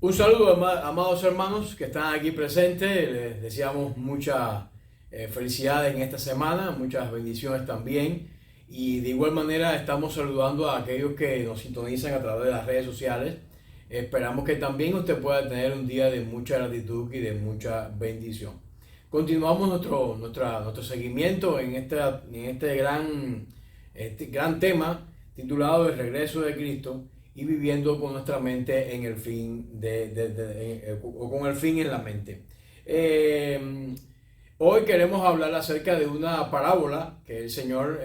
Un saludo, amados hermanos que están aquí presentes. Les deseamos mucha felicidad en esta semana, muchas bendiciones también. Y de igual manera estamos saludando a aquellos que nos sintonizan a través de las redes sociales. Esperamos que también usted pueda tener un día de mucha gratitud y de mucha bendición. Continuamos nuestro seguimiento en este gran tema titulado El regreso de Cristo y viviendo con nuestra mente en el fin o con el fin en la mente. Hoy queremos hablar acerca de una parábola que el Señor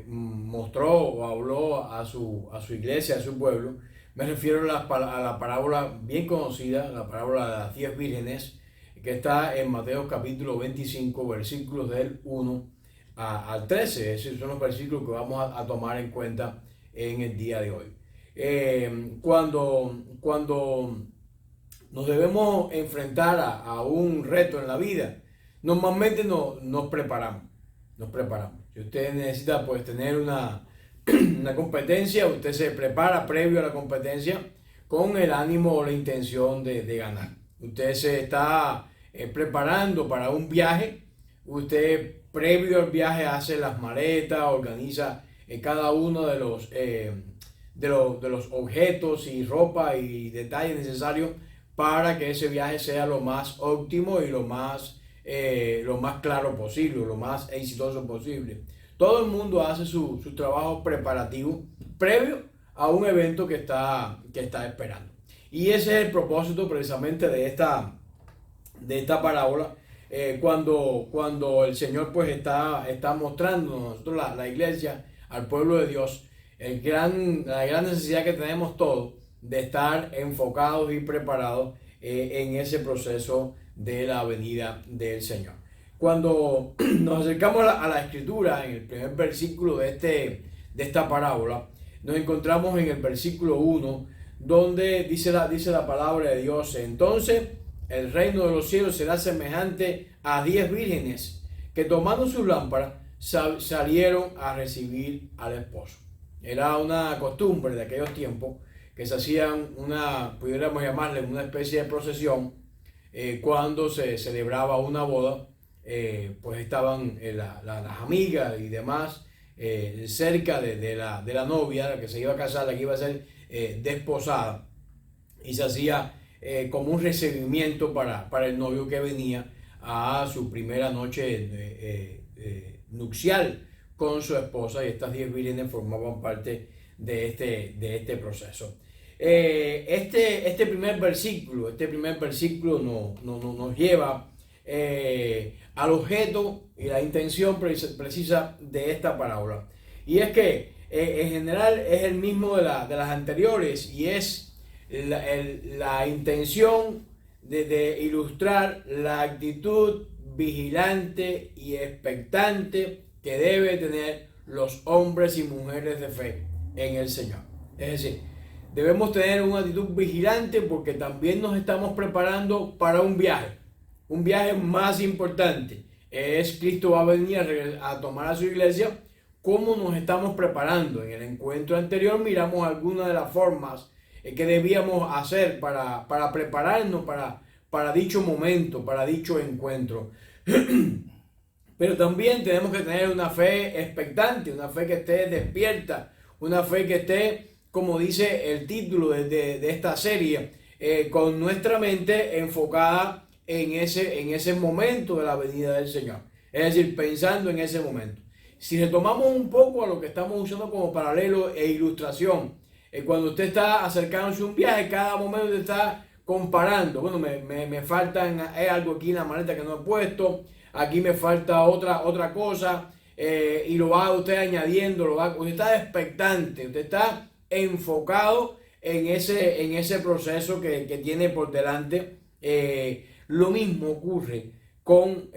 mostró o habló a su iglesia, a su pueblo. Me refiero a la parábola bien conocida, la parábola de las 10 vírgenes, que está en Mateo capítulo 25, versículos del 1 al 13. Esos son los versículos que vamos a tomar en cuenta en el día de hoy. Cuando nos debemos enfrentar a un reto en la vida, normalmente nos preparamos. Si usted necesita pues tener una competencia, usted se prepara previo a la competencia con el ánimo o la intención de ganar. Usted se está preparando para un viaje, usted previo al viaje hace las maletas, organiza cada uno de los objetos y ropa y detalles necesarios para que ese viaje sea lo más óptimo y lo más claro posible, lo más exitoso posible. Todo el mundo hace su trabajo preparativo previo a un evento que está esperando. Y ese es el propósito precisamente de esta parábola. Cuando el Señor pues está mostrando a nosotros la iglesia, al pueblo de Dios, la gran necesidad que tenemos todos de estar enfocados y preparados en ese proceso de la venida del Señor. Cuando nos acercamos a la escritura, en el primer versículo de esta parábola, nos encontramos en el versículo 1, donde dice la palabra de Dios: entonces el reino de los cielos será semejante a 10 vírgenes que, tomando sus lámparas, salieron a recibir al esposo. Era una costumbre de aquellos tiempos que se hacían pudiéramos llamarle una especie de procesión cuando se celebraba una boda. Pues estaban las amigas y demás cerca de la novia, la que se iba a casar, la que iba a ser desposada, y se hacía como un recibimiento para el novio que venía a su primera noche nupcial con su esposa, y estas 10 vírgenes formaban parte de este proceso. Este primer versículo nos lleva al objeto y la intención precisa de esta parábola, y es que en general es el mismo de las anteriores, y es la intención de ilustrar la actitud vigilante y expectante que debe tener los hombres y mujeres de fe en el Señor. Es decir, debemos tener una actitud vigilante porque también nos estamos preparando para un viaje más importante. Cristo va a venir a tomar a su iglesia. ¿Cómo nos estamos preparando? En el encuentro anterior miramos algunas de las formas que debíamos hacer para prepararnos para dicho momento, para dicho encuentro. Pero también tenemos que tener una fe expectante, una fe que esté despierta, una fe que esté, como dice el título de esta serie, con nuestra mente enfocada en ese momento de la venida del Señor. Es decir, pensando en ese momento. Si retomamos un poco a lo que estamos usando como paralelo e ilustración, cuando usted está acercándose a un viaje, cada momento usted está comparando. Bueno, me faltan algo aquí en la maleta que no he puesto, aquí me falta otra cosa, y lo va usted añadiendo, usted está expectante, usted está enfocado en ese proceso que tiene por delante. Lo mismo ocurre con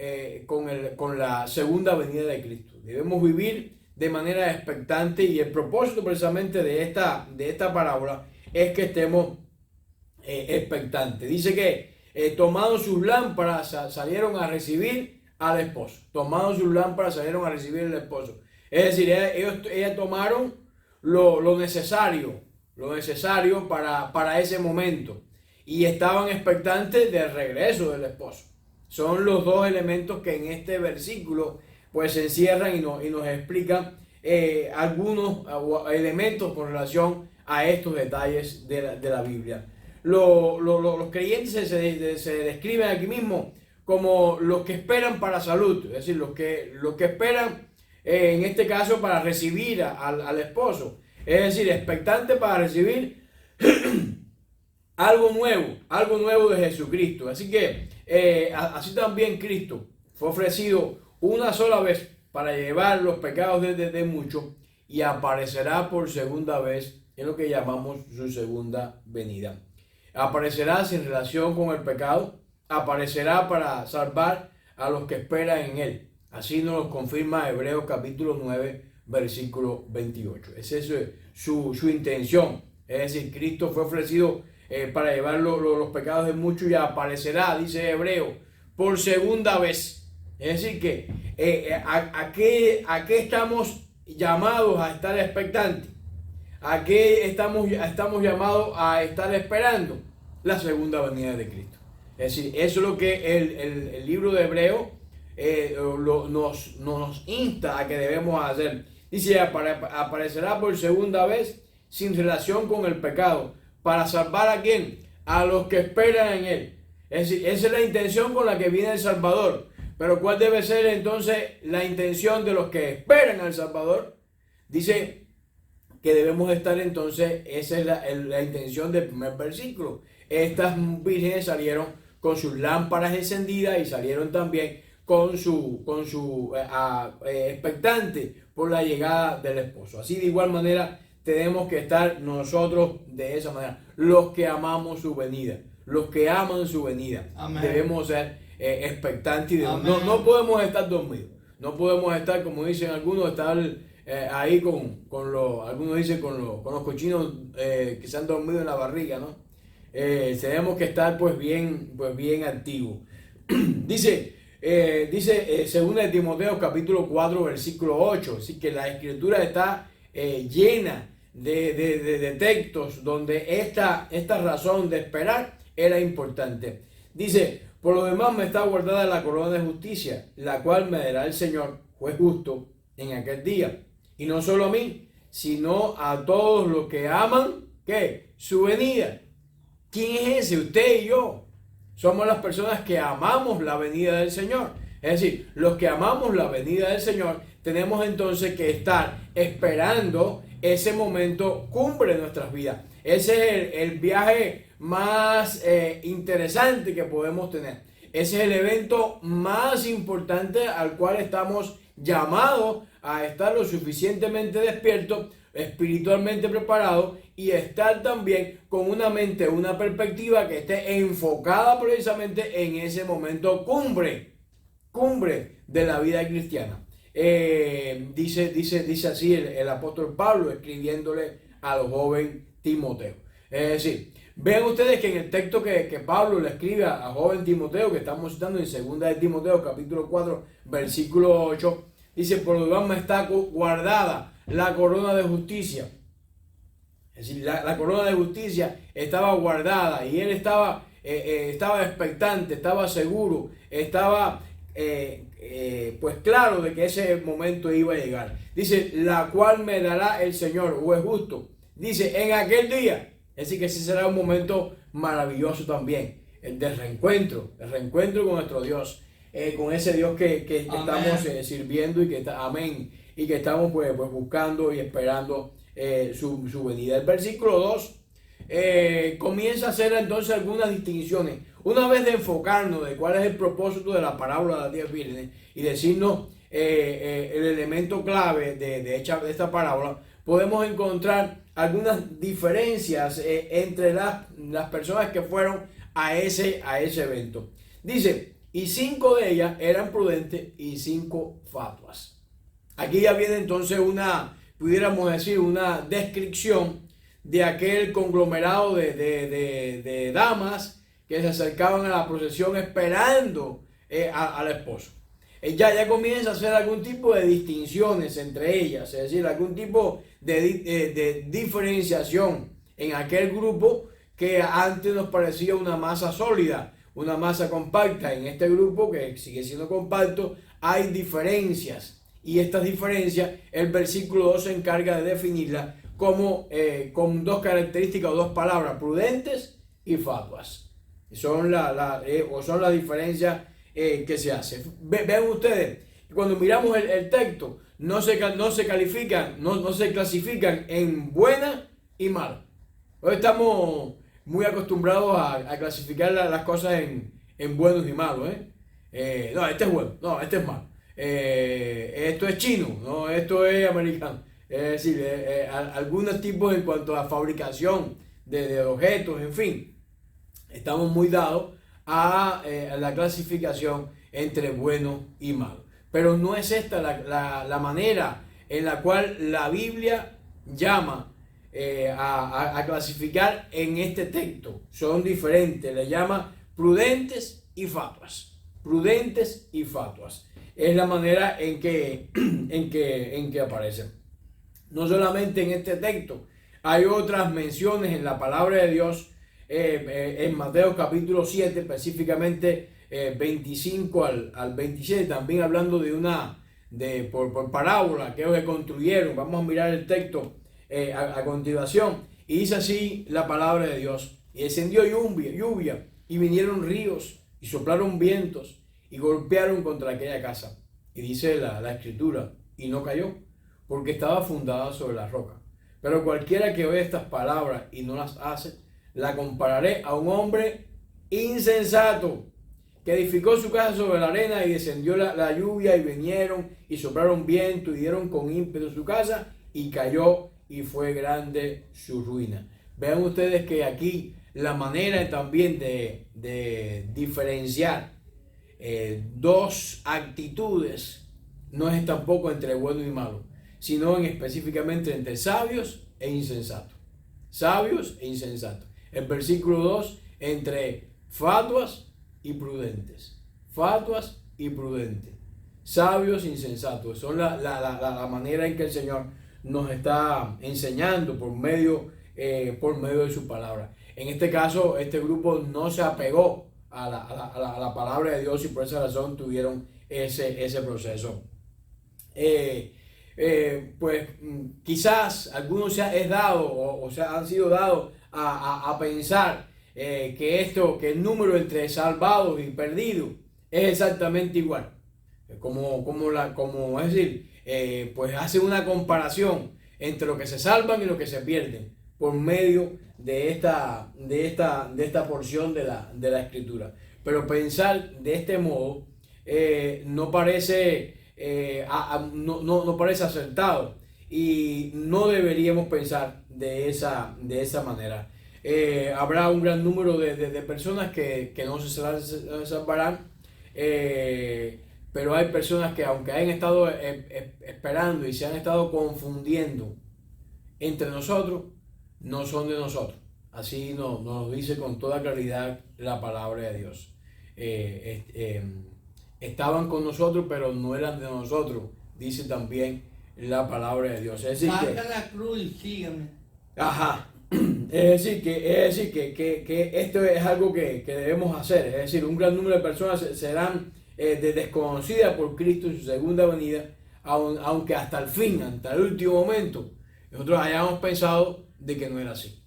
la segunda venida de Cristo. Debemos vivir de manera expectante, y el propósito precisamente de esta parábola es que estemos expectantes. Dice que tomando sus lámparas salieron a recibir al esposo. Tomando sus lámparas salieron a recibir al esposo. Es decir, ellos tomaron lo necesario para ese momento. y estaban expectantes del regreso del esposo. Son los dos elementos que en este versículo pues se encierran y nos explican algunos elementos con relación a estos detalles de la Biblia. Los creyentes se describen aquí mismo como los que esperan para salud, es decir, los que esperan en este caso para recibir al esposo, es decir, expectante para recibir algo nuevo de Jesucristo. Así que así también Cristo fue ofrecido una sola vez para llevar los pecados de muchos, y aparecerá por segunda vez en lo que llamamos su segunda venida. Aparecerá sin relación con el pecado, aparecerá para salvar a los que esperan en él. Así nos lo confirma Hebreos capítulo 9, versículo 28. Esa es su intención. Es decir, Cristo fue ofrecido para llevar los pecados de muchos, y aparecerá, dice Hebreo, por segunda vez. Es decir, que ¿a qué estamos llamados a estar expectantes? ¿A qué estamos llamados a estar esperando? La segunda venida de Cristo. Es decir, eso es lo que el libro de Hebreo nos insta a que debemos hacer. Dice, aparecerá por segunda vez sin relación con el pecado, para salvar a ¿quién? A los que esperan en él. Es decir, esa es la intención con la que viene el Salvador. Pero ¿cuál debe ser entonces la intención de los que esperan al Salvador? Dice que debemos estar entonces, esa es la intención del primer versículo. Estas vírgenes salieron con sus lámparas encendidas y salieron también con su expectante por la llegada del esposo. Así de igual manera tenemos que estar nosotros de esa manera, los que amamos su venida, los que aman su venida. Amén. Debemos ser expectantes y no podemos estar dormidos, no podemos estar, como dicen algunos, estar ahí algunos dicen con los cochinos que se han dormido en la barriga, ¿no? Tenemos que estar pues bien activos. Dice 2 de Timoteo capítulo 4 versículo 8, así que la escritura está llena de textos donde esta razón de esperar era importante. Dice, por lo demás me está guardada la corona de justicia, la cual me dará el Señor, juez justo, en aquel día. Y no solo a mí, sino a todos los que aman, ¿qué? Su venida. ¿Quién es ese? Usted y yo. Somos las personas que amamos la venida del Señor. Es decir, los que amamos la venida del Señor, tenemos entonces que estar esperando ese momento cumbre de nuestras vidas. Ese es el viaje más interesante que podemos tener. Ese es el evento más importante al cual estamos llamados a estar lo suficientemente despiertos, espiritualmente preparados, y estar también con una mente, una perspectiva que esté enfocada precisamente en ese momento cumbre de la vida cristiana. Dice así el apóstol Pablo escribiéndole al joven Timoteo. Es decir, vean ustedes que en el texto que Pablo le escribe a joven Timoteo, que estamos citando en 2 de Timoteo capítulo 4 versículo 8, dice, por lo demás me está guardada la corona de justicia. Es decir, la corona de justicia estaba guardada, y él estaba expectante, estaba seguro, estaba pues claro de que ese momento iba a llegar. Dice, la cual me dará el Señor, juez justo. Dice, en aquel día. Es decir, que ese será un momento maravilloso también, el del reencuentro con nuestro Dios, con ese Dios que estamos sirviendo y que amén, y que estamos pues buscando y esperando su venida. El versículo 2 comienza a hacer entonces algunas distinciones. Una vez de enfocarnos de cuál es el propósito de la parábola de las 10 vírgenes y decirnos el elemento clave de esta parábola, podemos encontrar algunas diferencias entre las personas que fueron a ese evento. Dice, y 5 de ellas eran prudentes y 5 fatuas. Aquí ya viene entonces pudiéramos decir, una descripción de aquel conglomerado de damas que se acercaban a la procesión esperando al esposo. Ya comienza a hacer algún tipo de distinciones entre ellas, es decir, algún tipo de diferenciación en aquel grupo que antes nos parecía una masa sólida, una masa compacta. En este grupo, que sigue siendo compacto, hay diferencias. Y estas diferencias, el versículo 2 se encarga de definirlas como con dos características o dos palabras: prudentes y fatuas. Son son las diferencias que se hacen. Vean ustedes, cuando miramos el texto, no se califican, no se clasifican en buena y mala. Hoy estamos muy acostumbrados a clasificar las cosas en buenos y malos. No, este es bueno, no, este es malo. Esto es chino, no, esto es americano. Es decir, algunos tipos en cuanto a fabricación de objetos, en fin, estamos muy dados a la clasificación entre bueno y malo. Pero no es esta la manera en la cual la Biblia llama a clasificar en este texto. Son diferentes, le llama prudentes y fatuas. Prudentes y fatuas. Es la manera en que aparecen. No solamente en este texto, hay otras menciones en la palabra de Dios, en Mateo capítulo 7, específicamente 25 al 27, también hablando por parábola que ellos construyeron. Vamos a mirar el texto a continuación. Y dice así la palabra de Dios: y descendió lluvia, y vinieron ríos, y soplaron vientos, y golpearon contra aquella casa. Y dice la escritura: y no cayó, porque estaba fundada sobre la roca. Pero cualquiera que oye estas palabras y no las hace, la compararé a un hombre insensato, que edificó su casa sobre la arena, y descendió la lluvia, y vinieron y soplaron viento, y dieron con ímpetu su casa, y cayó, y fue grande su ruina. Vean ustedes que aquí la manera también de diferenciar dos actitudes no es tampoco entre bueno y malo, sino específicamente entre sabios e insensatos. Sabios e insensatos. El versículo 2, entre fatuas y prudentes. Fatuas y prudentes. Sabios e insensatos. Son la manera en que el Señor nos está enseñando por medio de su palabra. En este caso, este grupo no se apegó a la palabra de Dios, y por esa razón tuvieron ese proceso. Pues quizás algunos han sido dados a pensar que el número entre salvados y perdidos es exactamente igual. Como es decir, pues hace una comparación entre lo que se salvan y lo que se pierden por medio de esta porción de la escritura. Pero pensar de este modo no parece no parece acertado, y no deberíamos pensar de esa manera. Habrá un gran número de personas que no se salvarán, pero hay personas que, aunque hayan estado esperando y se han estado confundiendo entre nosotros, no son de nosotros. Así nos dice con toda claridad la palabra de Dios. Estaban con nosotros, pero no eran de nosotros, dice también la palabra de Dios. Es decir, saca la cruz y sígueme. Ajá. Es decir, que esto es algo que debemos hacer. Es decir, un gran número de personas serán desconocidas por Cristo en su segunda venida, aunque hasta el fin, hasta el último momento, nosotros hayamos pensado de que no era así.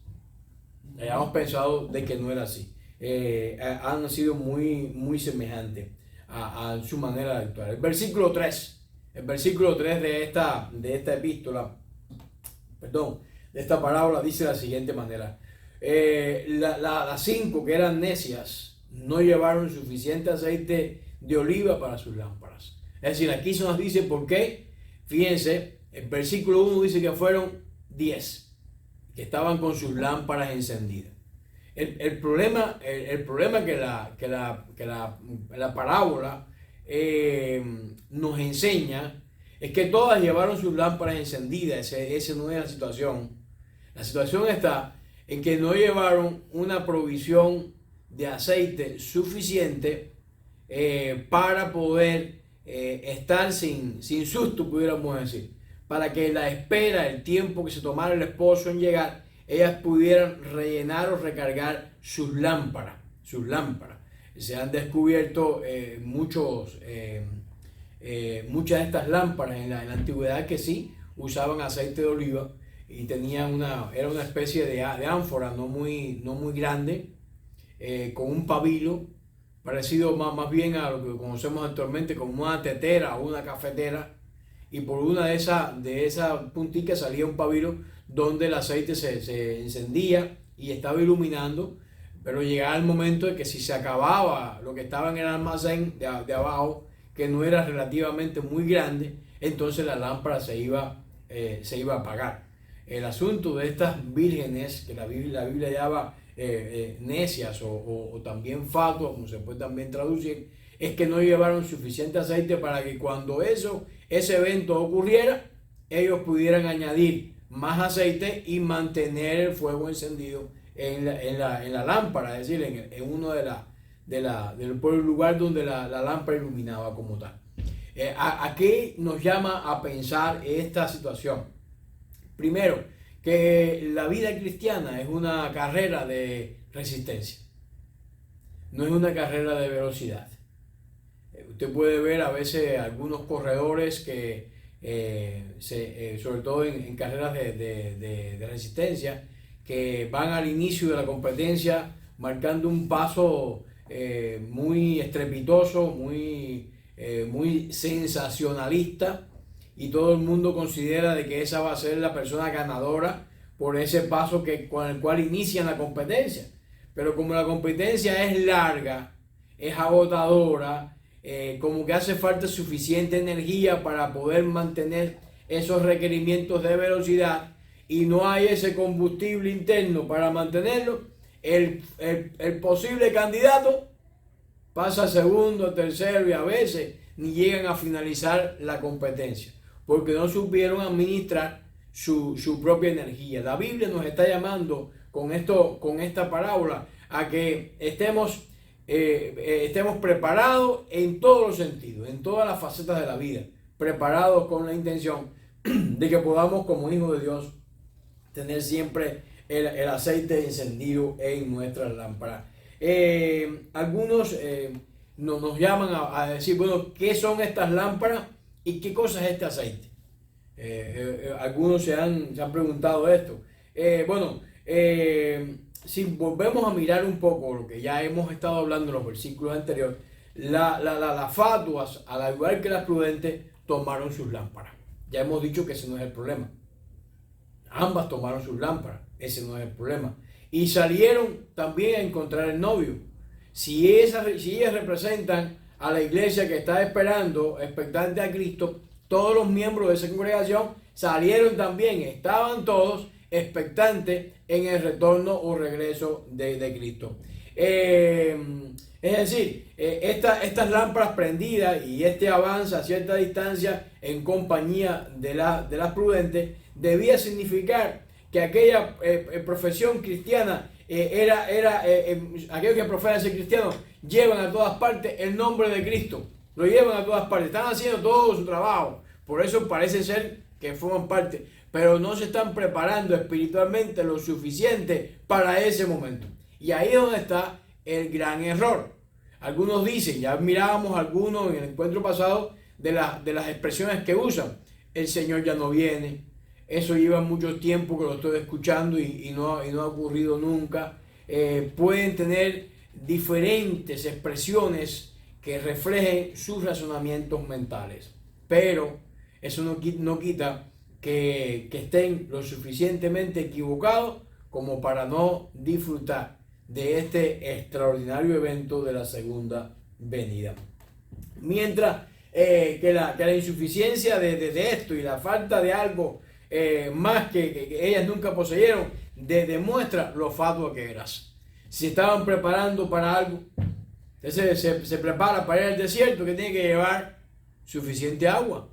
Han sido muy semejantes a su manera de actuar. El versículo 3 de esta epístola, de esta parábola, dice de la siguiente manera: las 5 que eran necias no llevaron suficiente aceite de oliva para sus lámparas. Es decir, aquí se nos dice por qué. Fíjense, el versículo 1 dice que fueron 10 que estaban con sus lámparas encendidas. El problema que la parábola nos enseña es que todas llevaron sus lámparas encendidas. Esa no es la situación. La situación está en que no llevaron una provisión de aceite suficiente para poder estar sin susto, pudiéramos decir, para que la espera, el tiempo que se tomara el esposo en llegar, ellas pudieran rellenar o recargar sus lámparas, sus lámparas. Se han descubierto muchas de estas lámparas en la antigüedad que sí usaban aceite de oliva y tenían era una especie de ánfora no muy grande, con un pabilo parecido más bien a lo que conocemos actualmente como una tetera o una cafetera, y por una de esas punticas salía un pabilo donde el aceite se encendía y estaba iluminando, pero llegaba el momento de que si se acababa lo que estaba en el almacén de abajo, que no era relativamente muy grande, entonces la lámpara se iba a apagar. El asunto de estas vírgenes, que la Biblia llama necias o también fatuas, como se puede también traducir, es que no llevaron suficiente aceite para que cuando ese evento ocurriera, ellos pudieran añadir más aceite y mantener el fuego encendido en la lámpara, es decir, en uno por el lugar donde la lámpara iluminaba como tal. ¿A qué nos llama a pensar esta situación? Primero, que la vida cristiana es una carrera de resistencia, no es una carrera de velocidad. Usted puede ver a veces algunos corredores que, sobre todo en carreras de resistencia, que van al inicio de la competencia marcando un paso muy estrepitoso, muy sensacionalista, y todo el mundo considera de que esa va a ser la persona ganadora por ese paso con el cual inician la competencia. Pero como la competencia es larga, es agotadora, como que hace falta suficiente energía para poder mantener esos requerimientos de velocidad y no hay ese combustible interno para mantenerlo, el posible candidato pasa segundo, tercero y a veces ni llegan a finalizar la competencia porque no supieron administrar su propia energía. La Biblia nos está llamando con esta parábola a que estemos preparados en todos los sentidos, en todas las facetas de la vida, preparados con la intención de que podamos, como hijos de Dios, tener siempre el aceite encendido en nuestras lámparas. Algunos nos llaman a decir, bueno, ¿qué son estas lámparas y qué cosa es este aceite? Algunos se han preguntado esto. Si volvemos a mirar un poco lo que ya hemos estado hablando en los versículos anteriores, las fatuas, al igual que las prudentes, tomaron sus lámparas. Ya hemos dicho que ese no es el problema. Ambas tomaron sus lámparas, ese no es el problema. Y salieron también a encontrar el novio. Si ellas representan a la iglesia que está expectante a Cristo, todos los miembros de esa congregación salieron también, estaban todos expectantes en el retorno o regreso de Cristo. Es decir, estas lámparas prendidas y este avance a cierta distancia en compañía de las prudentes debía significar que aquella profesión cristiana aquellos que profesan ser cristianos llevan a todas partes el nombre de Cristo, lo llevan a todas partes, están haciendo todo su trabajo, por eso parece ser que forman parte, pero no se están preparando espiritualmente lo suficiente para ese momento. Y ahí es donde está el gran error. Algunos dicen, ya mirábamos algunos en el encuentro pasado de las expresiones que usan, el Señor ya no viene. Eso lleva mucho tiempo que lo estoy escuchando y no ha ocurrido nunca. Pueden tener diferentes expresiones que reflejen sus razonamientos mentales, pero eso no quita que estén lo suficientemente equivocados como para no disfrutar de este extraordinario evento de la segunda venida. Mientras que la insuficiencia de esto y la falta de algo más que ellas nunca poseyeron, demuestra lo fatua que eras. Si estaban preparando para algo, se prepara para ir al desierto, que tiene que llevar suficiente agua.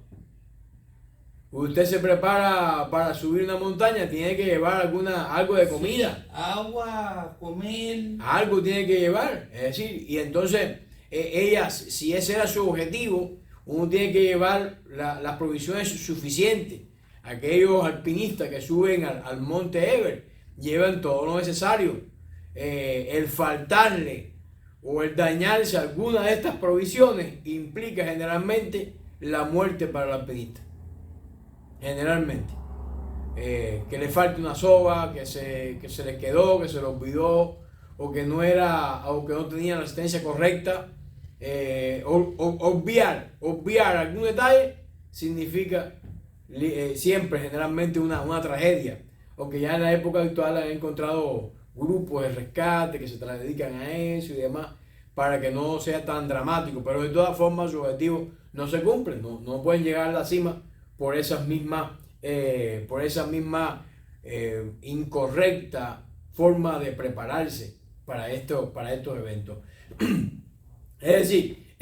Usted se prepara para subir una montaña, tiene que llevar algo de comida. Sí, agua, comer. Algo tiene que llevar. Es decir, y entonces ellas, si ese era su objetivo, uno tiene que llevar las provisiones suficientes. Aquellos alpinistas que suben al monte Everest llevan todo lo necesario. El faltarle o el dañarse alguna de estas provisiones implica generalmente la muerte para el alpinista. Generalmente. Que le falte una soga, que se le quedó, que se le olvidó, o que no tenía la asistencia correcta. Obviar algún detalle significa siempre generalmente una tragedia. Aunque ya en la época actual han encontrado grupos de rescate que se dedican a eso y demás, para que no sea tan dramático, pero de todas formas sus objetivos no se cumplen, no pueden llegar a la cima por esas mismas incorrecta forma de prepararse para estos eventos. Es decir,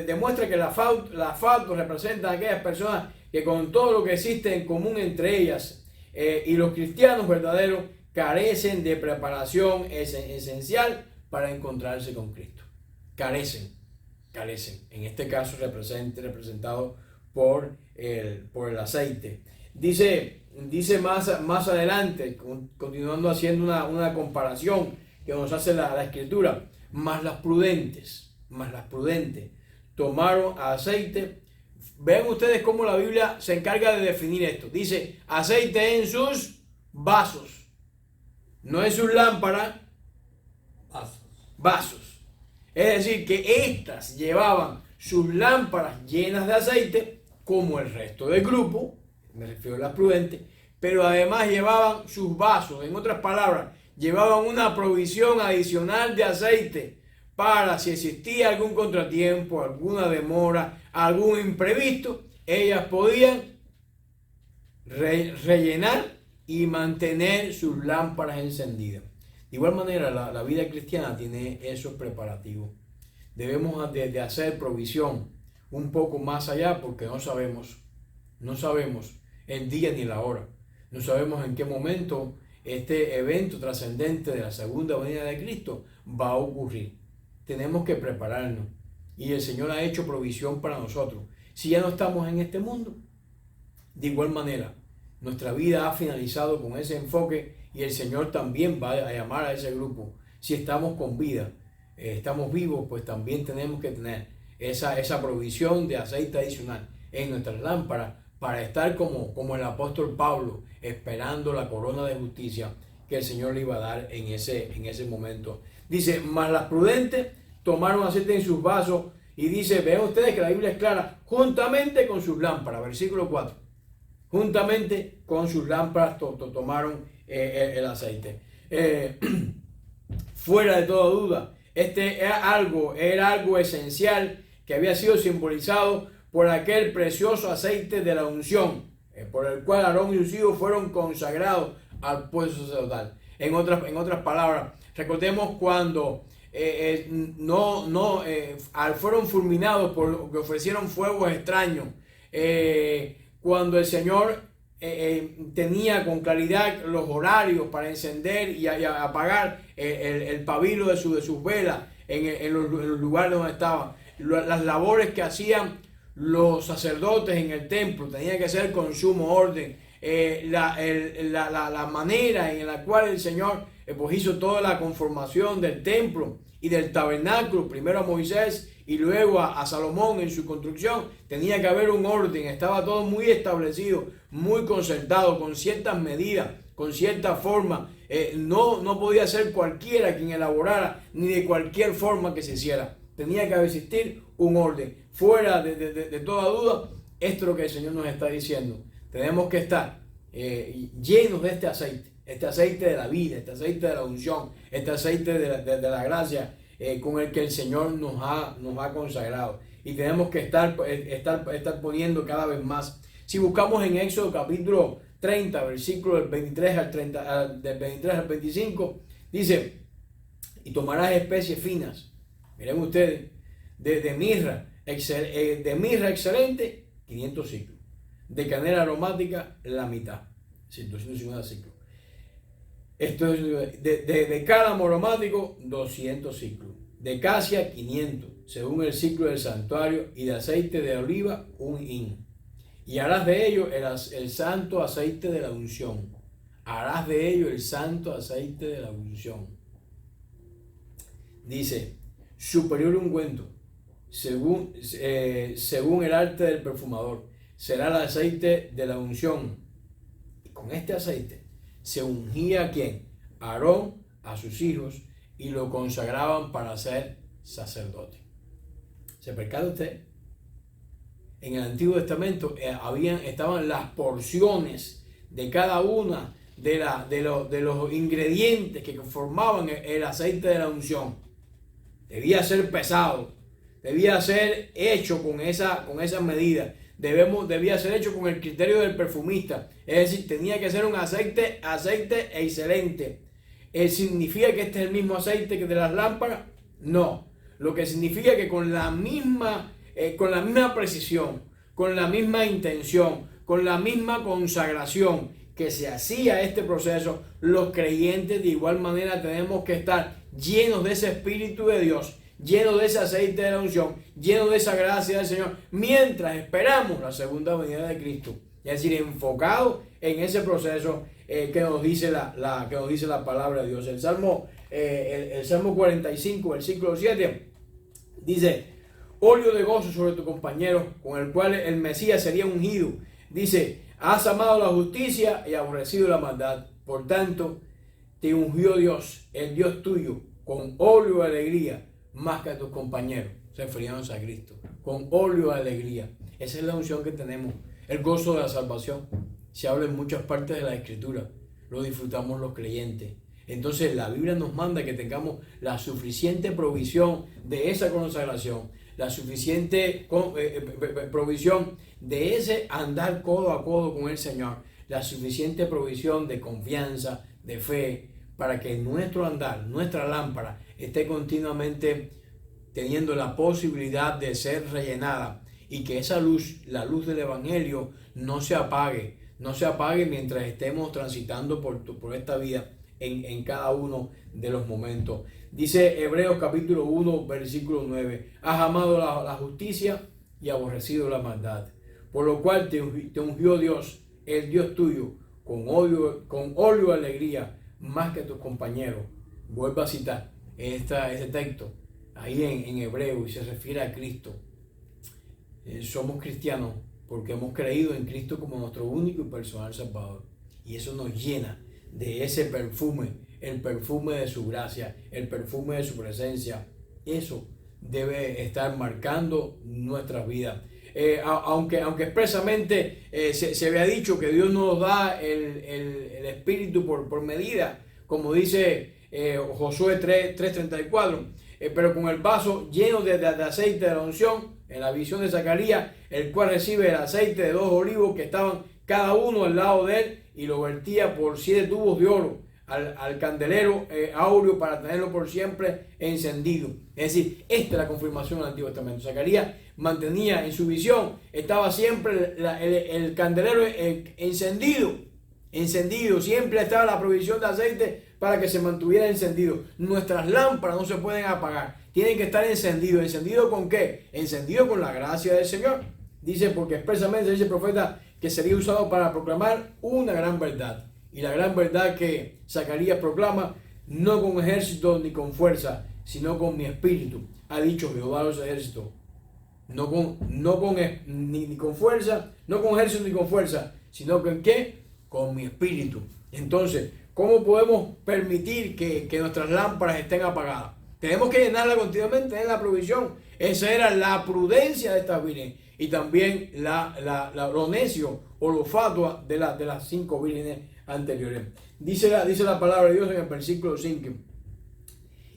demuestra que las faltas representan a aquellas personas que con todo lo que existe en común entre ellas y los cristianos verdaderos carecen de preparación esencial para encontrarse con Cristo. Carecen. En este caso representado por el aceite. Dice más adelante, continuando haciendo una comparación que nos hace la Escritura, mas las prudentes tomaron aceite. Vean ustedes cómo la Biblia se encarga de definir esto. Dice aceite en sus vasos, no en sus lámparas, vasos. Es decir, que estas llevaban sus lámparas llenas de aceite, como el resto del grupo, me refiero a las prudentes, pero además llevaban sus vasos. En otras palabras, llevaban una provisión adicional de aceite para si existía algún contratiempo, alguna demora, algún imprevisto, ellas podían rellenar y mantener sus lámparas encendidas. De igual manera, la vida cristiana tiene esos preparativos. Debemos de hacer provisión un poco más allá, porque no sabemos el día ni la hora. No sabemos en qué momento este evento trascendente de la segunda venida de Cristo va a ocurrir. Tenemos que prepararnos. Y el Señor ha hecho provisión para nosotros. Si ya no estamos en este mundo, de igual manera, nuestra vida ha finalizado con ese enfoque y el Señor también va a llamar a ese grupo. Si estamos con vida, estamos vivos, pues también tenemos que tener esa provisión de aceite adicional en nuestras lámparas para estar como el apóstol Pablo, esperando la corona de justicia que el Señor le iba a dar en ese momento. Dice, mas las prudentes tomaron aceite en sus vasos, y dice, vean ustedes que la Biblia es clara, juntamente con sus lámparas, versículo 4, juntamente con sus lámparas tomaron el aceite. Fuera de toda duda, era algo esencial que había sido simbolizado por aquel precioso aceite de la unción, por el cual Aarón y sus hijos fueron consagrados al puesto sacerdotal. En otras palabras, recordemos cuando fueron fulminados por que ofrecieron fuegos extraños, cuando el Señor tenía con claridad los horarios para encender y apagar el pabilo de sus velas en los lugares donde estaban. Las labores que hacían los sacerdotes en el templo tenían que ser con sumo orden. La manera en la cual el Señor pues hizo toda la conformación del templo y del tabernáculo, primero a Moisés y luego a Salomón en su construcción, tenía que haber un orden, estaba todo muy establecido, muy concertado, con ciertas medidas, con cierta forma. No podía ser cualquiera quien elaborara, ni de cualquier forma que se hiciera. Tenía que existir un orden. Fuera de toda duda, esto es lo que el Señor nos está diciendo. Tenemos que estar llenos de este aceite de la vida, este aceite de la unción, este aceite de la gracia con el que el Señor nos ha consagrado. Y tenemos que estar poniendo cada vez más. Si buscamos en Éxodo capítulo 30, versículos del 23 al 25, dice, y tomarás especies finas, miren ustedes, de mirra excelente, 500 ciclos. De canela aromática, la mitad, 250 ciclos. Esto es de cálamo aromático, 200 ciclos. De casia, 500, según el ciclo del santuario, y de aceite de oliva, 1 hin. Y harás de ello el santo aceite de la unción. harás de ello el santo aceite de la unción. Dice, superior ungüento, según el arte del perfumador, será el aceite de la unción. Y con este aceite se ungía a quién, Aarón, a sus hijos, y lo consagraban para ser sacerdote. ¿Se percata usted? En el Antiguo Testamento estaban las porciones de cada una de los ingredientes que formaban el aceite de la unción. Debía ser pesado, debía ser hecho con esa medida, debía ser hecho con el criterio del perfumista. Es decir, tenía que ser un aceite excelente. ¿Significa que este es el mismo aceite que de las lámparas? No. Lo que significa que con la misma precisión, con la misma intención, con la misma consagración que se hacía este proceso, los creyentes de igual manera tenemos que estar llenos de ese Espíritu de Dios, llenos de ese aceite de la unción, llenos de esa gracia del Señor, mientras esperamos la segunda venida de Cristo. Es decir, enfocado en ese proceso que nos dice la palabra de Dios. El Salmo 45, versículo 7, dice, óleo de gozo sobre tu compañero, con el cual el Mesías sería ungido. Dice, has amado la justicia y aborrecido la maldad. Por tanto, te ungió Dios, el Dios tuyo, con óleo de alegría, más que a tus compañeros. Refiriéndose a Cristo. Con óleo de alegría. Esa es la unción que tenemos. El gozo de la salvación. Se habla en muchas partes de la Escritura. Lo disfrutamos los creyentes. Entonces la Biblia nos manda que tengamos la suficiente provisión de esa consagración, la suficiente provisión de ese andar codo a codo con el Señor, la suficiente provisión de confianza, de fe, para que nuestro andar, nuestra lámpara, esté continuamente teniendo la posibilidad de ser rellenada y que esa luz, la luz del Evangelio, no se apague mientras estemos transitando por esta vida en cada uno de los momentos. Dice Hebreos capítulo 1, versículo 9, has amado la justicia y aborrecido la maldad, por lo cual te ungió Dios, el Dios tuyo, con óleo de alegría, más que tus compañeros. Vuelvo a citar ese texto ahí en Hebreo, y se refiere a Cristo. Somos cristianos porque hemos creído en Cristo como nuestro único y personal Salvador, y eso nos llena de ese perfume, el perfume de su gracia, el perfume de su presencia. Eso debe estar marcando nuestras vidas. Aunque expresamente se había dicho que Dios nos da el Espíritu por medida, como dice Josué 3:34, pero con el vaso lleno de aceite de la unción, en la visión de Zacarías, el cual recibe el aceite de 2 olivos que estaban cada uno al lado de él, y lo vertía por 7 tubos de oro al candelero áureo para tenerlo por siempre encendido. Es decir, esta es la confirmación del Antiguo Testamento. Zacarías mantenía en su visión, estaba siempre el candelero encendido, siempre estaba la provisión de aceite para que se mantuviera encendido. Nuestras lámparas no se pueden apagar, tienen que estar encendidos. ¿Encendido con qué? Encendido con la gracia del Señor. Dice, porque expresamente dice el profeta que sería usado para proclamar una gran verdad. Y la gran verdad que Zacarías proclama, no con ejército ni con fuerza, sino con mi espíritu, ha dicho Jehová de los ejércitos. No con fuerza, no con ejército ni con fuerza, sino con ¿qué? Con mi espíritu. Entonces, ¿cómo podemos permitir que nuestras lámparas estén apagadas? Tenemos que llenarla continuamente, tener la provisión. Esa era la prudencia de estas vírgenes. Y también lo necio o lo fatua de las 5 vírgenes anteriores. Dice la palabra de Dios en el versículo 5.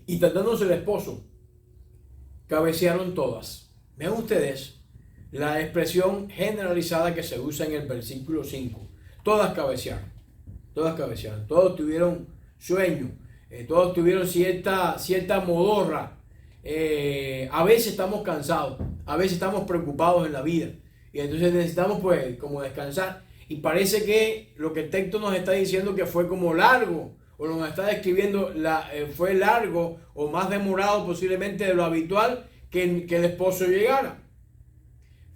Y tratándose el esposo, cabecearon todas. Vean ustedes la expresión generalizada que se usa en el versículo 5. Todas cabecearon. Todos tuvieron sueño. Todos tuvieron cierta modorra. A veces estamos cansados, a veces estamos preocupados en la vida, y entonces necesitamos pues como descansar, y parece que lo que el texto nos está diciendo que fue como largo, o nos está describiendo fue largo o más demorado posiblemente de lo habitual que el esposo llegara.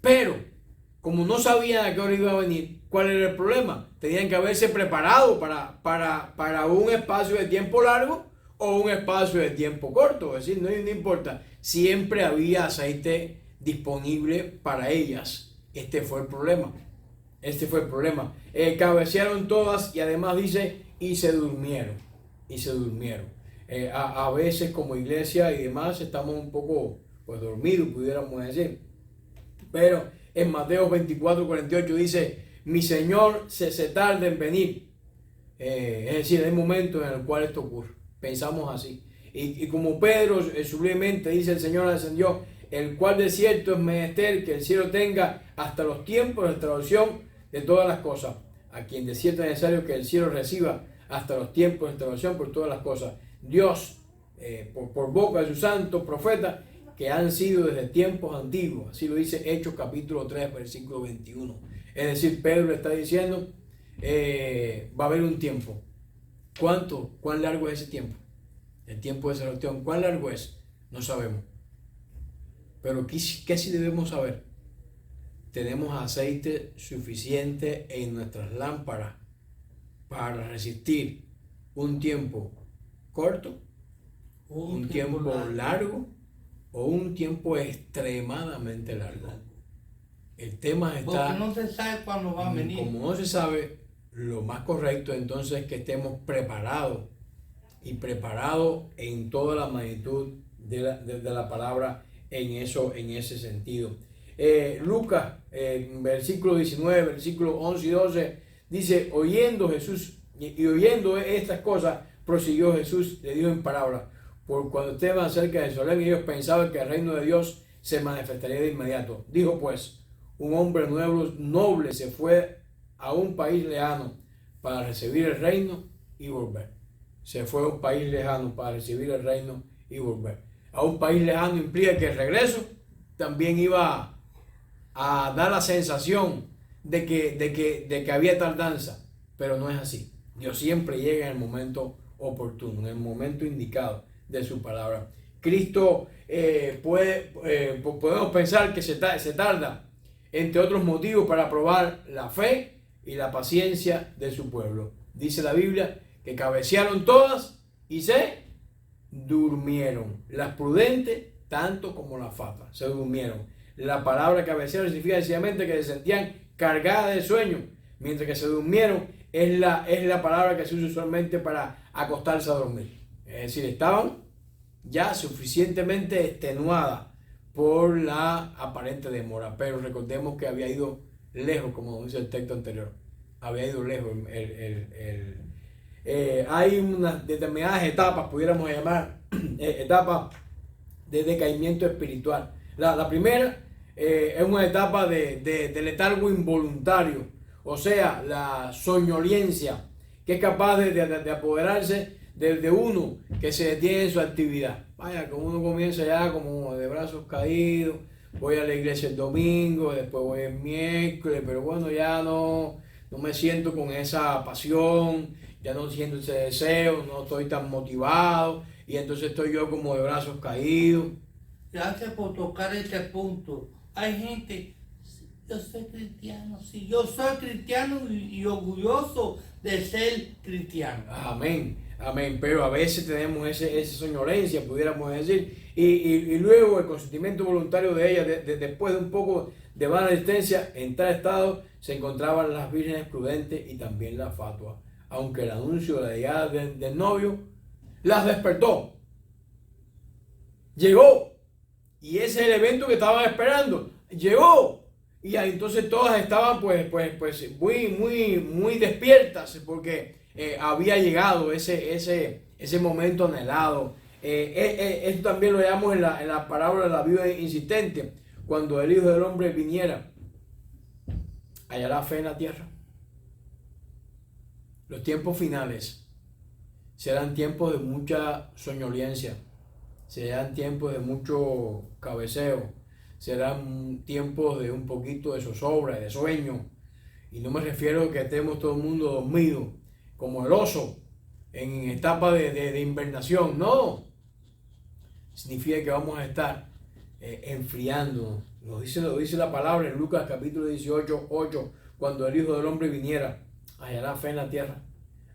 Pero como no sabían a qué hora iba a venir, ¿Cuál era el problema? Tenían que haberse preparado para un espacio de tiempo largo o un espacio de tiempo corto. Es decir, no importa, siempre había aceite disponible para ellas. Este fue el problema. Cabecearon todas y además dice, y se durmieron. A veces como iglesia y demás estamos un poco pues dormidos, pudiéramos decir. Pero en Mateo 24:48 dice, mi Señor se tarda en venir. Es decir, hay momentos en el cual esto ocurre. Pensamos así. Y como Pedro sublemente dice, el Señor ascendió, el cual de cierto es menester que el cielo tenga hasta los tiempos de traducción de todas las cosas. A quien de cierto es necesario que el cielo reciba hasta los tiempos de traducción por todas las cosas. Dios, por boca de sus santos profetas, que han sido desde tiempos antiguos. Así lo dice Hechos capítulo 3, versículo 21. Es decir, Pedro le está diciendo, va a haber un tiempo. ¿Cuán largo es ese tiempo? El tiempo de salvación, ¿cuán largo es? No sabemos. Pero ¿qué sí debemos saber? Tenemos aceite suficiente en nuestras lámparas para resistir un tiempo corto, un tiempo largo o un tiempo extremadamente largo. El tema está... Porque no se sabe cuándo va a venir. Como no se sabe, lo más correcto entonces es que estemos preparados en toda la magnitud de la palabra en ese sentido. Lucas, versículo 19, versículos 11 y 12, dice, oyendo Jesús y oyendo estas cosas, prosiguió Jesús, le dijo en parábola, por cuando estaban cerca de Jerusalén, ellos pensaban que el reino de Dios se manifestaría de inmediato. Dijo pues, un hombre noble se fue a un país lejano para recibir el reino y volver. Se fue a un país lejano para recibir el reino y volver. A un país lejano implica que el regreso también iba a dar la sensación de que había tardanza, pero no es así. Dios siempre llega en el momento oportuno, en el momento indicado de su palabra. Cristo podemos pensar que se tarda, entre otros motivos, para probar la fe y la paciencia de su pueblo. Dice la Biblia que cabecearon todas y se durmieron. Las prudentes tanto como las fatuas se durmieron. La palabra cabecear significa sencillamente que se sentían cargadas de sueño, mientras que se durmieron es la palabra que se usa usualmente para acostarse a dormir. Es decir, estaban ya suficientemente extenuadas por la aparente demora, pero recordemos que había ido lejos, como dice el texto anterior, había ido lejos. Hay unas determinadas etapas, pudiéramos llamar etapas de decaimiento espiritual. La primera es una etapa de letargo involuntario, o sea, la soñolencia, que es capaz de apoderarse de uno que se detiene en su actividad. Vaya, que uno comienza ya como de brazos caídos, voy a la iglesia el domingo, después voy el miércoles, pero bueno, ya no me siento con esa pasión, ya no siento ese deseo, no estoy tan motivado, y entonces estoy yo como de brazos caídos. Gracias por tocar este punto. Hay gente, yo soy cristiano, sí, yo soy cristiano y orgulloso de ser cristiano. Amén, amén, pero a veces tenemos esa soñolencia, pudiéramos decir, y luego el consentimiento voluntario de ella, después de un poco de vana existencia, en tal estado se encontraban las vírgenes prudentes y también las fatuas, aunque el anuncio de la llegada del novio las despertó. Llegó. Y ese es el evento que estaban esperando. Llegó. Y entonces todas estaban pues muy despiertas porque había llegado ese momento anhelado. Esto también lo llamamos en la parábola de la viuda insistente. Cuando el Hijo del Hombre viniera, hallará fe en la tierra. Los tiempos finales serán tiempos de mucha soñolencia. Serán tiempos de mucho cabeceo, serán tiempos de un poquito de zozobra, de sueño. Y no me refiero a que estemos todo el mundo dormido, como el oso, en etapa de invernación. No, significa que vamos a estar enfriándonos. Lo dice la palabra en Lucas capítulo 18, 8, cuando el Hijo del Hombre viniera, hallará fe en la tierra.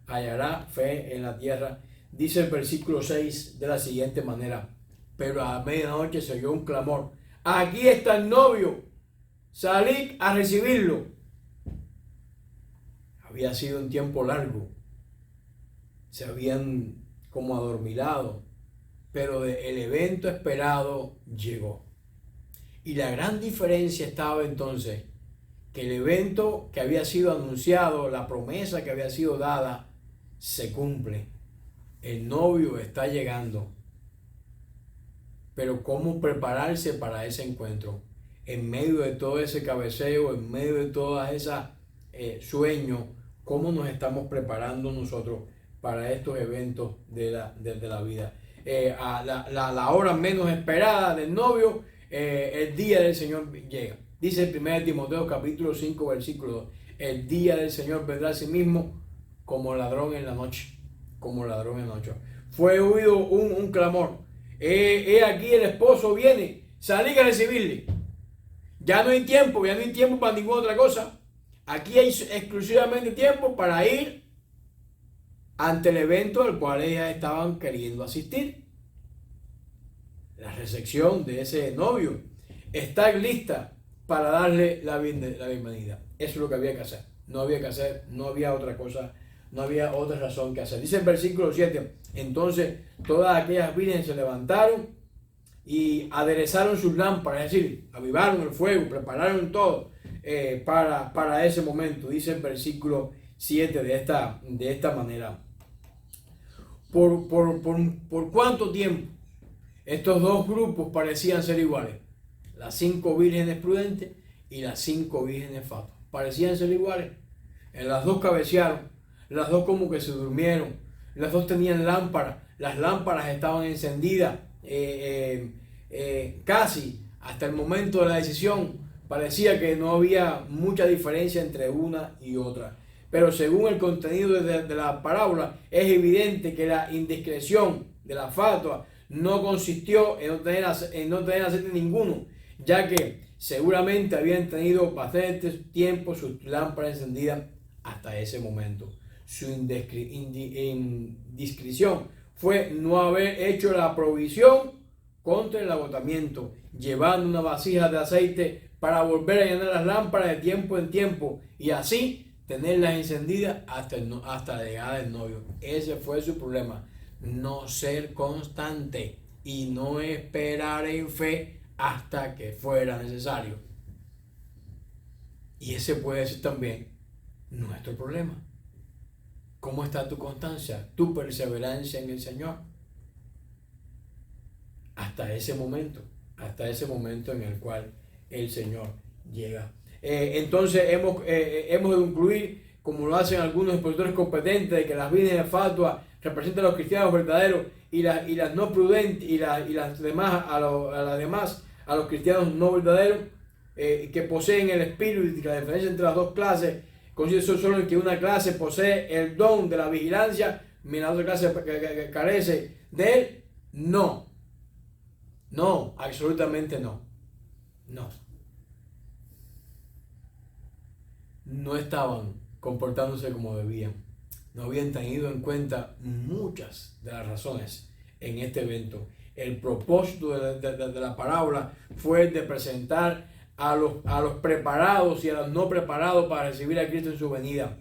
Hallará fe en la tierra. Dice el versículo 6 de la siguiente manera: pero a medianoche se oyó un clamor: aquí está el novio, salid a recibirlo. Había sido un tiempo largo, se habían como adormilado, pero el evento esperado llegó. Y la gran diferencia estaba entonces que el evento que había sido anunciado, la promesa que había sido dada, se cumple. El novio está llegando. Pero ¿cómo prepararse para ese encuentro? En medio de todo ese cabeceo, en medio de todas esas sueños, ¿cómo nos estamos preparando nosotros para estos eventos de la vida? A la hora menos esperada del novio, el día del Señor llega. Dice el 1 Timoteo capítulo 5 versículo 2: el día del Señor vendrá a sí mismo como ladrón en la noche. Como ladrón en la noche. Fue oído un clamor: he aquí el esposo viene, salid a recibirle. Ya no hay tiempo para ninguna otra cosa. Aquí hay exclusivamente tiempo para ir ante el evento al cual ellas estaban queriendo asistir. La recepción de ese novio está lista para darle la bienvenida. Eso es lo que había que hacer. No había que hacer, no había otra cosa, no había otra razón que hacer. Dice el versículo 7: entonces todas aquellas vírgenes se levantaron y aderezaron sus lámparas, es decir, avivaron el fuego, prepararon todo para ese momento. Dice el versículo 7 de esta manera: ¿Por cuánto tiempo estos dos grupos parecían ser iguales? Las 5 vírgenes prudentes y las 5 vírgenes fatuas. Parecían ser iguales. Las dos cabecearon, las dos como que se durmieron, las dos tenían lámparas, las lámparas estaban encendidas casi hasta el momento de la decisión. Parecía que no había mucha diferencia entre una y otra. Pero según el contenido de la parábola, es evidente que la indiscreción de la fatua no consistió en no tener aceite ninguno, ya que seguramente habían tenido bastante tiempo sus lámparas encendidas hasta ese momento. Su indiscreción fue no haber hecho la provisión contra el agotamiento, llevando una vasija de aceite para volver a llenar las lámparas de tiempo en tiempo y así tenerlas encendidas hasta la llegada del novio. Ese fue su problema: no ser constante y no esperar en fe hasta que fuera necesario. Y ese puede ser también nuestro problema. ¿Cómo está tu constancia, tu perseverancia en el Señor? Hasta ese momento en el cual el Señor llega. Entonces hemos de concluir, como lo hacen algunos expositores competentes, de que las vírgenes fatuas representan a los cristianos verdaderos y las no prudentes y las demás a los cristianos no verdaderos, que poseen el espíritu. Y la diferencia entre las dos clases consiste solo en que una clase posee el don de la vigilancia mientras la otra clase carece de él. No, absolutamente no. No estaban comportándose como debían. No habían tenido en cuenta muchas de las razones en este evento. El propósito de la parábola fue el de presentar a los preparados y a los no preparados para recibir a Cristo en su venida,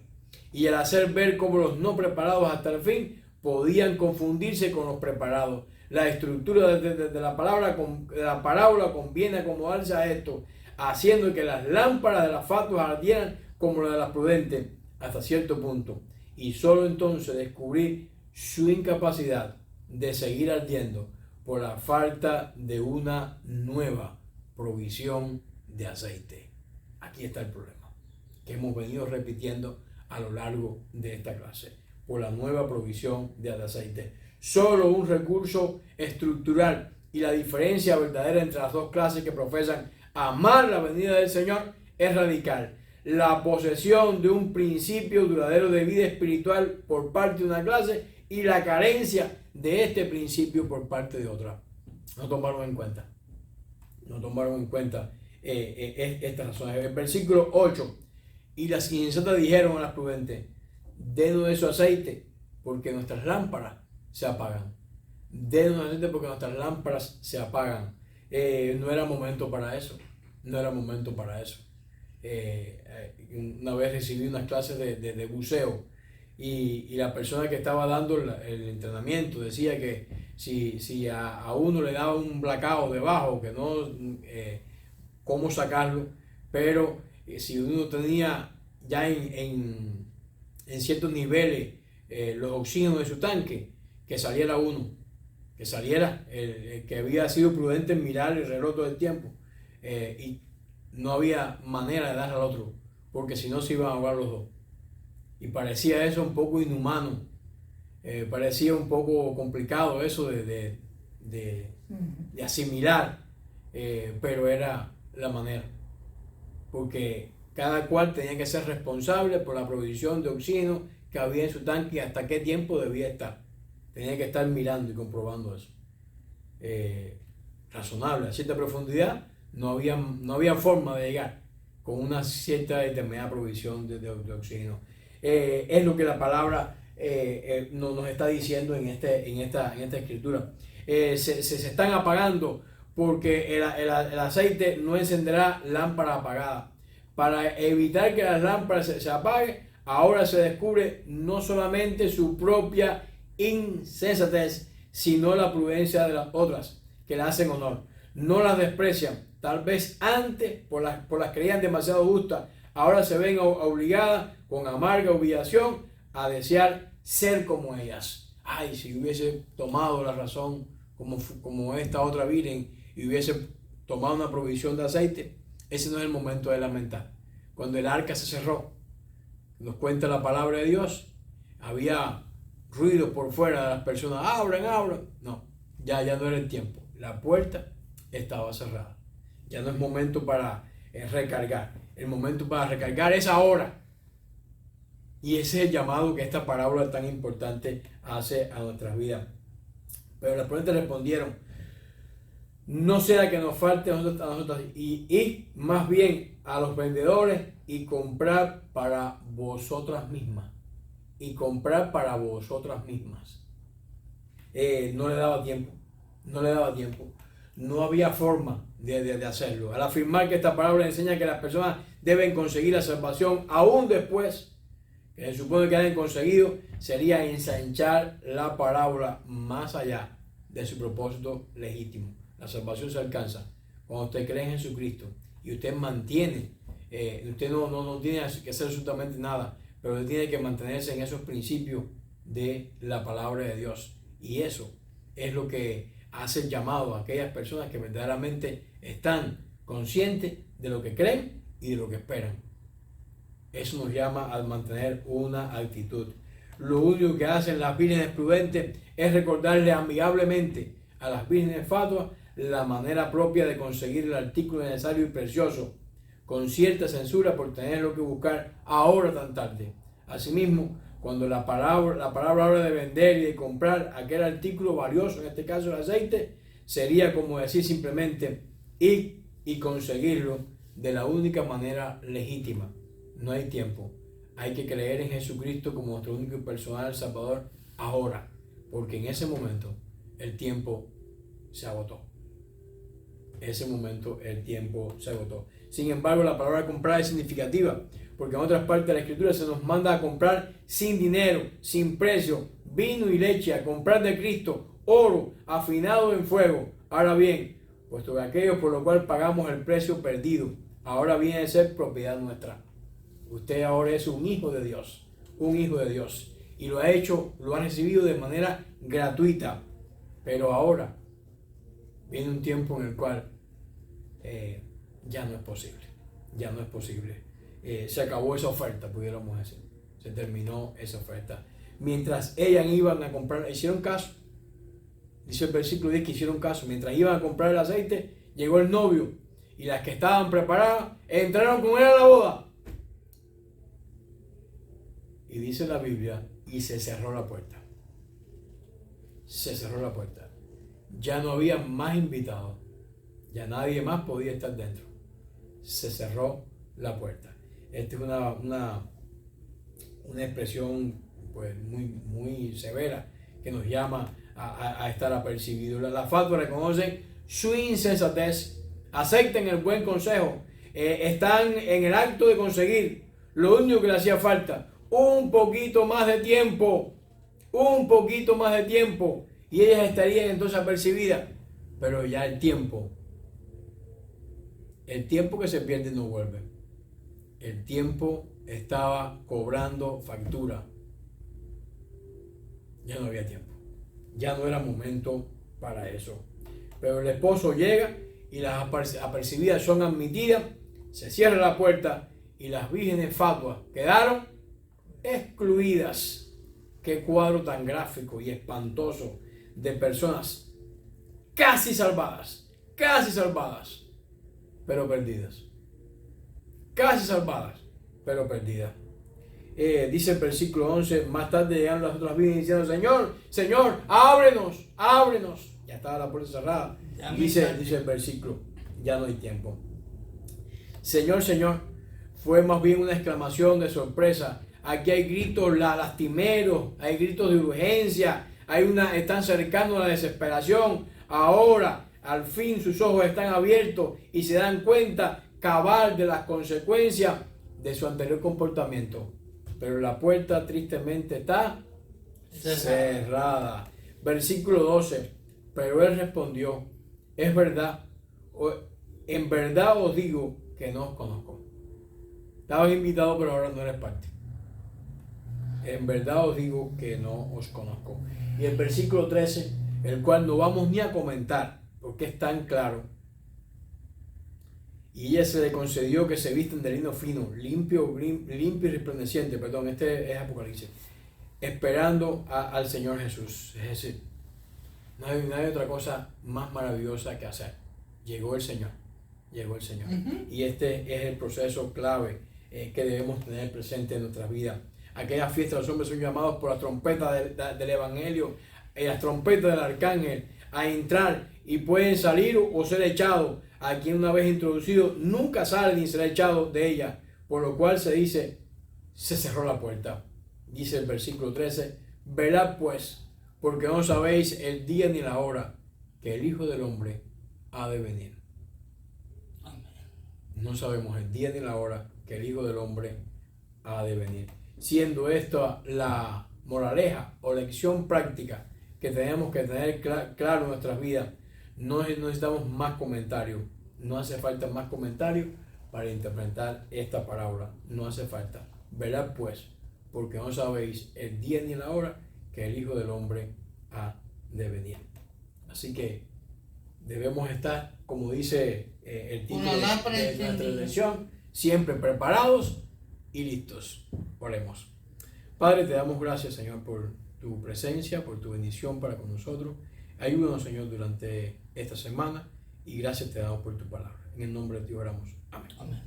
y el hacer ver cómo los no preparados hasta el fin podían confundirse con los preparados. La estructura de la parábola conviene acomodarse a esto, haciendo que las lámparas de las fatuas ardieran como las de las prudentes hasta cierto punto, y solo entonces descubrir su incapacidad de seguir ardiendo por la falta de una nueva provisión de aceite. Aquí está el problema que hemos venido repitiendo a lo largo de esta clase: por la nueva provisión de aceite. Solo un recurso estructural y la diferencia verdadera entre las dos clases que profesan amar la venida del Señor es radical: la posesión de un principio duradero de vida espiritual por parte de una clase y la carencia de este principio por parte de otra. No tomaron en cuenta estas razones. El versículo 8 Y las insensatas dijeron a las prudentes: denos de su aceite, porque nuestras lámparas se apagan. Denos aceite porque nuestras lámparas se apagan. No era momento para eso. No era momento para eso. Una vez recibí unas clases de buceo y la persona que estaba dando el entrenamiento decía que si a uno le daba un blackout debajo, que no, cómo sacarlo, pero si uno tenía ya en ciertos niveles los oxígenos de su tanque, que saliera uno, que saliera el que había sido prudente en mirar el reloj todo el tiempo, y no había manera de dar al otro, porque si no se iban a ahogar los dos. Y parecía eso un poco inhumano, parecía un poco complicado eso de asimilar, pero era la manera, porque cada cual tenía que ser responsable por la provisión de oxígeno que había en su tanque y hasta qué tiempo debía estar. Tenía que estar mirando y comprobando eso. Razonable, a cierta profundidad, no había forma de llegar con una cierta determinada provisión de oxígeno. Es lo que la palabra nos está diciendo en esta escritura. Se están apagando porque el aceite no encenderá lámpara apagada. Para evitar que las lámparas se apaguen, ahora se descubre no solamente su propia insensatez, sino la prudencia de las otras, que le hacen honor. No las desprecian. Tal vez antes por las creían demasiado justas, ahora se ven obligadas con amarga humillación a desear ser como ellas. Ay, si hubiese tomado la razón como esta otra virgen y hubiese tomado una provisión de aceite. Ese no es el momento de lamentar. Cuando el arca se cerró, nos cuenta la palabra de Dios, había ruido por fuera de las personas: abran, abran. No, ya no era el tiempo. La puerta estaba cerrada. Ya no es momento para recargar. El momento para recargar es ahora. Y ese es el llamado que esta parábola tan importante hace a nuestras vidas. Pero las prudentes respondieron: no sea que nos falte a nosotros y más bien a los vendedores y comprar para vosotras mismas. Y comprar para vosotras mismas. No le daba tiempo. No le daba tiempo. No había forma de hacerlo. Al afirmar que esta palabra enseña que las personas deben conseguir la salvación aún después que se supone que hayan conseguido, sería ensanchar la parábola más allá de su propósito legítimo. La salvación se alcanza cuando usted cree en Jesucristo y usted mantiene, usted no tiene que hacer absolutamente nada, pero usted tiene que mantenerse en esos principios de la palabra de Dios. Y eso es lo que hace el llamado a aquellas personas que verdaderamente están conscientes de lo que creen y de lo que esperan. Eso nos llama a mantener una actitud. Lo único que hacen las vírgenes prudentes es recordarle amigablemente a las vírgenes fatuas la manera propia de conseguir el artículo necesario y precioso, con cierta censura por tenerlo que buscar ahora tan tarde. Asimismo, cuando la palabra habla de vender y de comprar aquel artículo valioso, en este caso el aceite, sería como decir simplemente ir y conseguirlo de la única manera legítima. No hay tiempo. Hay que creer en Jesucristo como nuestro único y personal Salvador ahora, porque en ese momento el tiempo se agotó. Ese momento el tiempo se agotó. Sin embargo, la palabra comprar es significativa, porque en otras partes de la Escritura se nos manda a comprar sin dinero, sin precio, vino y leche, a comprar de Cristo oro afinado en fuego. Ahora bien, puesto que aquello por lo cual pagamos el precio perdido, ahora viene a ser propiedad nuestra. Usted ahora es un hijo de Dios, y lo ha recibido de manera gratuita, pero ahora viene un tiempo en el cual ya no es posible, se acabó esa oferta, pudiéramos decir, se terminó esa oferta. Mientras ellas iban a comprar, hicieron caso, dice el versículo 10 que hicieron caso, mientras iban a comprar el aceite, llegó el novio, y las que estaban preparadas entraron con él a la boda. Y dice la Biblia, y se cerró la puerta. Se cerró la puerta. Ya no había más invitados. Ya nadie más podía estar dentro. Se cerró la puerta. Esta es una expresión pues muy severa que nos llama a estar apercibidos. La fatua reconocen su insensatez, acepten el buen consejo, están en el acto de conseguir lo único que le hacía falta, un poquito más de tiempo, y ellas estarían entonces apercibidas, pero ya el tiempo que se pierde no vuelve. El tiempo estaba cobrando factura. Ya no había tiempo. Ya no era momento para eso. Pero el esposo llega y las apercibidas son admitidas, se cierra la puerta y las vírgenes fatuas quedaron excluidas. Qué cuadro tan gráfico y espantoso de personas casi salvadas, pero perdidas. Casi salvadas, pero perdidas. Dice el versículo 11, más tarde llegan las otras vírgenes diciendo, Señor, ábrenos. Ya estaba la puerta cerrada. Dice el versículo, ya no hay tiempo. Señor, fue más bien una exclamación de sorpresa. Aquí hay gritos lastimeros, hay gritos de urgencia, están cercanos a la desesperación. Ahora, al fin, sus ojos están abiertos y se dan cuenta cabal de las consecuencias de su anterior comportamiento. Pero la puerta tristemente está cerrada. Versículo 12. Pero él respondió, es verdad, en verdad os digo que no os conozco. Estabas invitado, pero ahora no eres parte. En verdad os digo que no os conozco. Y el versículo 13, el cual no vamos ni a comentar, porque es tan claro. Y ella se le concedió que se visten de lino fino, limpio y resplandeciente. Perdón, este es Apocalipsis. Esperando al Señor Jesús. Es decir, no hay otra cosa más maravillosa que hacer. Llegó el Señor. Y este es el proceso clave que debemos tener presente en nuestras vidas. Aquellas fiestas, los hombres son llamados por las trompetas del Evangelio, las trompetas del Arcángel, a entrar y pueden salir o ser echados. A quien una vez introducido nunca sale ni será echado de ella, por lo cual se dice, se cerró la puerta. Dice el versículo 13, velad pues, porque no sabéis el día ni la hora que el Hijo del Hombre ha de venir. No sabemos el día ni la hora que el Hijo del Hombre ha de venir. Siendo esto la moraleja o lección práctica que tenemos que tener claro en nuestras vidas, no necesitamos más comentarios. No hace falta más comentarios para interpretar esta parábola. No hace falta. Velad pues, porque no sabéis el día ni la hora que el Hijo del Hombre ha de venir. Así que debemos estar, como dice el título de nuestra lección, siempre preparados y listos. Oremos. Padre, te damos gracias, Señor, por tu presencia, por tu bendición para con nosotros. Ayúdanos, Señor, durante esta semana y gracias te damos por tu palabra. En el nombre de Dios oramos. Amén.